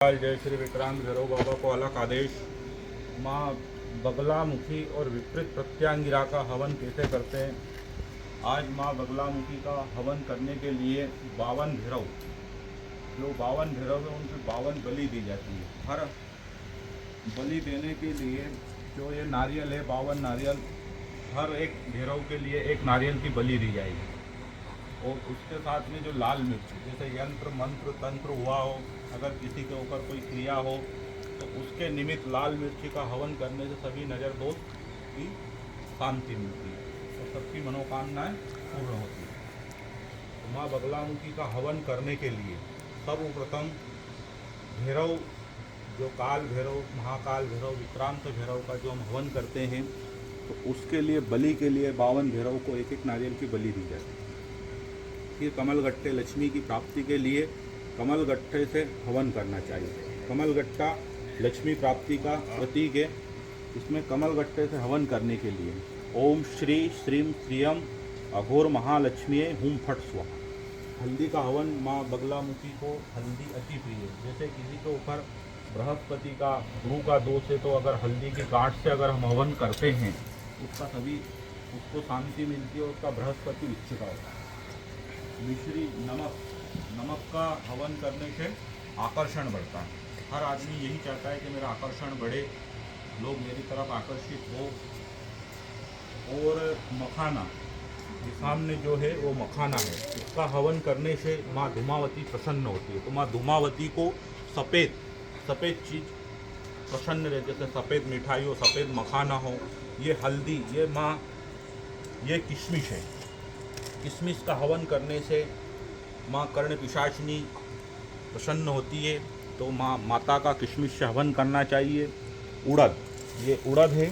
जय श्री विक्रांत भैरव बाबा को अलग आदेश। माँ बगलामुखी और विपरीत प्रत्यांगिरा का हवन कैसे करते हैं। आज माँ बगलामुखी का हवन करने के लिए 52 भैरव, जो 52 भैरव है उनकी 52 बलि दी जाती है। हर बलि देने के लिए जो ये नारियल है, 52 नारियल, हर एक भैरव के लिए एक नारियल की बलि दी जाएगी। और उसके साथ में जो लाल मिर्च, जैसे यंत्र मंत्र तंत्र हुआ हो, अगर किसी के ऊपर कोई क्रिया हो तो उसके निमित्त लाल मिर्ची का हवन करने से सभी नज़र दोष की शांति मिलती है और सबकी मनोकामनाएं पूर्ण होती है। तो माँ बगलामुखी का हवन करने के लिए सर्वप्रथम भैरव, जो काल भैरव, महाकाल भैरव, विक्रांत भैरव का जो हम हवन करते हैं, तो उसके लिए बलि के लिए 52 भैरव को एक एक नारियल की बलि दी जाती है। फिर कमलगट्टे, लक्ष्मी की प्राप्ति के लिए कमलगट्टे से हवन करना चाहिए। कमलगट्टा लक्ष्मी प्राप्ति का प्रतीक है। इसमें कमलगट्टे से हवन करने के लिए ओम श्री श्रीम श्रियम अघोर महालक्ष्मी हुम फट स्वाहा। हल्दी का हवन, माँ बगलामुखी को हल्दी अति प्रिय है। जैसे किसी के ऊपर बृहस्पति का, गुरु का दोष है, तो अगर हल्दी की गांठ से अगर हम हवन करते हैं उसका सभी उसको शांति मिलती है, उसका बृहस्पति विच्छिता होता है। मिश्री, नमक का हवन करने से आकर्षण बढ़ता है। हर आदमी यही चाहता है कि मेरा आकर्षण बढ़े, लोग मेरी तरफ आकर्षित हो। और मखाना, ये सामने जो है वो मखाना है, इसका हवन करने से माँ धूमावती प्रसन्न होती है। तो माँ धूमावती को सफ़ेद चीज़ प्रसन्न रहे, जैसे सफ़ेद मिठाई हो, सफ़ेद मखाना हो, ये हल्दी, ये किशमिश है। किशमिश का हवन करने से माँ कर्ण पिशाचिनी प्रसन्न होती है। तो माता का किशमिश से हवन करना चाहिए। उड़द, ये उड़द है,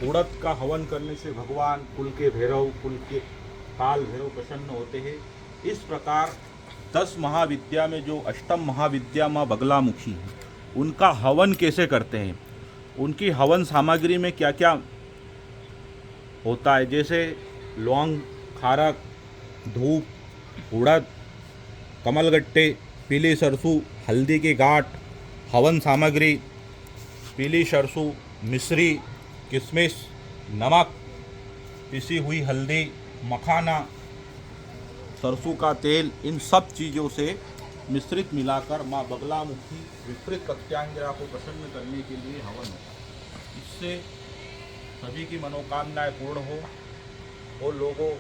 उड़द का हवन करने से भगवान कुल के भैरव, कुल के काल भैरव प्रसन्न होते हैं। इस प्रकार 10 महाविद्या में जो अष्टम महाविद्या माँ बगलामुखी है, उनका हवन कैसे करते हैं, उनकी हवन सामग्री में क्या क्या होता है, जैसे लौंग, खारक, धूप, उड़द, कमलगट्टे, पीली सरसों, हल्दी की गांठ, हवन सामग्री, पीली सरसों, मिश्री, किशमिश, नमक, पिसी हुई हल्दी, मखाना, सरसों का तेल, इन सब चीज़ों से मिश्रित मिलाकर माँ बगलामुखी विपरीत प्रत्यांगिरा को प्रसन्न करने के लिए हवन होता है। इससे सभी की मनोकामनाएं पूर्ण हो। और लोगों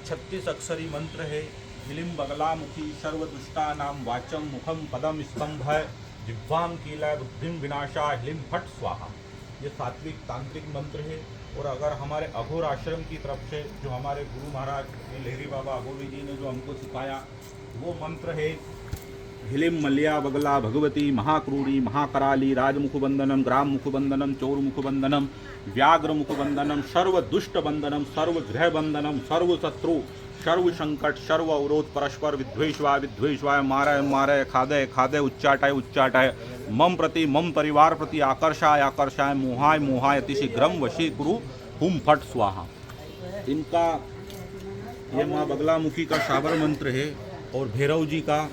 36 अक्षरी मंत्र है। ह्लीं बगलामुखी सर्वदुष्टानां वाचं मुखम पदम स्तंभ है, जिह्वाम कीलय बुद्धिम विनाशा ह्लीं फट स्वाहा। ये सात्विक तांत्रिक मंत्र है। और अगर हमारे अघोर आश्रम की तरफ से जो हमारे गुरु महाराज लहरी बाबा अघोरी जी ने जो हमको सिखाया, वो मंत्र है ह्लीं मल्या बगला भगवती महाक्रूरी महाकराली राजमुखबंधनम ग्राममुखबंधनम चौरमुखबंधनम व्याघ्रमुखबंधनम सर्वदुष्टबंधनम सर्वग्रहबंधनम सर्वशत्रु सर्व संकट सर्व अवरोध परस्पर विद्वेषवाय मारय मारय खादय खादय उच्चाटाय उच्चाटाय मम परिवार प्रति आकर्षाय मोहाय अतिशीघ्रम वशी कुरु हुम फट स्वाहा। इनका ये माँ बगलामुखी का साबर मंत्र है। और भैरव जी का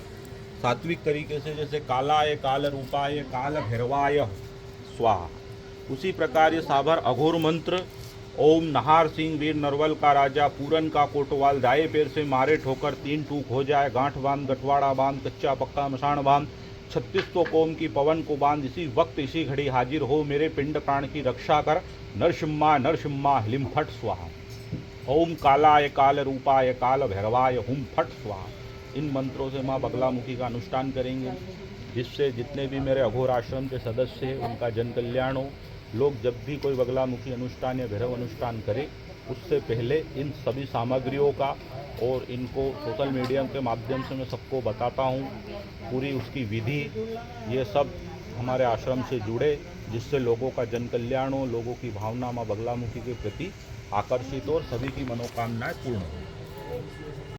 सात्विक तरीके से, जैसे कालाय काल रूपाय काल भैरवाय स्वाहा, उसी प्रकार ये साबर अघोर मंत्र ओम नहार सिंह वीर नरवल का राजा पूरन का कोटवाल दाएं पैर से मारे ठोकर 3 टूक हो जाए, गांठ बांध गठवाड़ा बांध कच्चा पक्का मसाण बांध 36 कोम की पवन को बांध, इसी वक्त इसी घड़ी हाजिर हो, मेरे पिंड प्राण की रक्षा कर, नरसिम्हा ह्लीं फट स्वाहा। ओम कालाय काल रूपाय काल भैरवाय हुम फट स्वाहा। इन मंत्रों से माँ बगलामुखी का अनुष्ठान करेंगे, जिससे जितने भी मेरे अघोर आश्रम के सदस्य हैं उनका जन कल्याण हो। लोग जब भी कोई बगलामुखी अनुष्ठान या भैरव अनुष्ठान करें, उससे पहले इन सभी सामग्रियों का और इनको सोशल मीडिया के माध्यम से मैं सबको बताता हूँ, पूरी उसकी विधि, ये सब हमारे आश्रम से जुड़े, जिससे लोगों का जन कल्याण हो, लोगों की भावना माँ बगलामुखी के प्रति आकर्षित हो और सभी की मनोकामनाएं पूर्ण हो।